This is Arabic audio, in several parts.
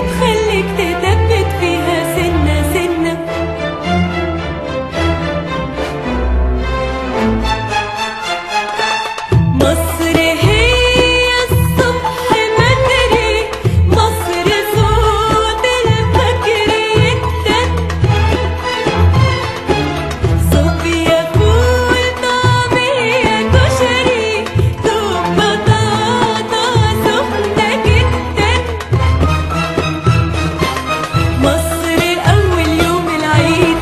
بتخليك تثبت فيها سنة سنة. مصر هي الصبح بدري، مصر صوت الفجر يدن، صوبيا فول طعمية كشري دوب بطاطا سخنة جدا. مصر أول يوم العيد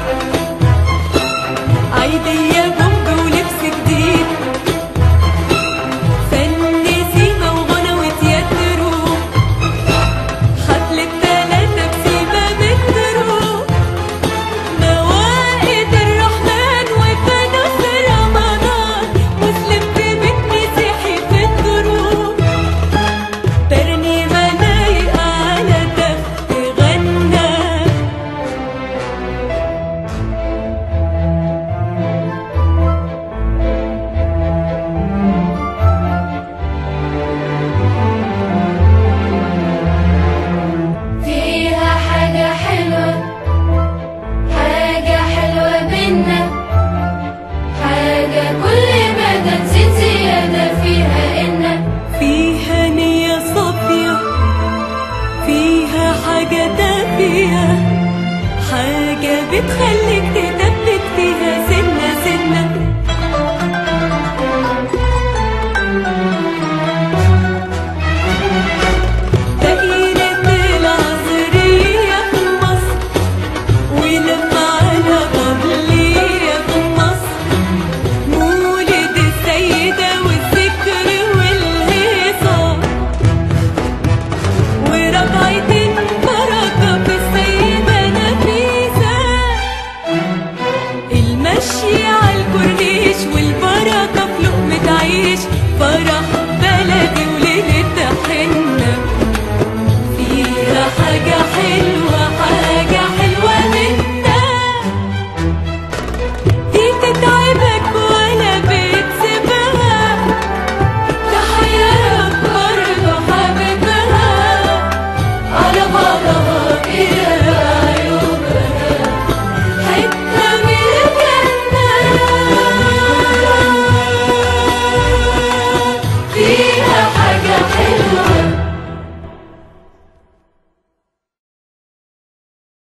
عيدية بومب ولبس جديد، فن سيما وغنى وتياترو، حفلة 3 بسيما مترو، موائد الرحمن وفانوس رمضان، مسلم في بيت مسيحي في الدروب، ترنيمة لايقة على تخت غنى. فيها حاجة حلوة، حاجة حلوة بينا، حاجة كل ما تزيد زيادة فيها إن فيها نية صافية، فيها حاجة دافية، حاجة بتخليك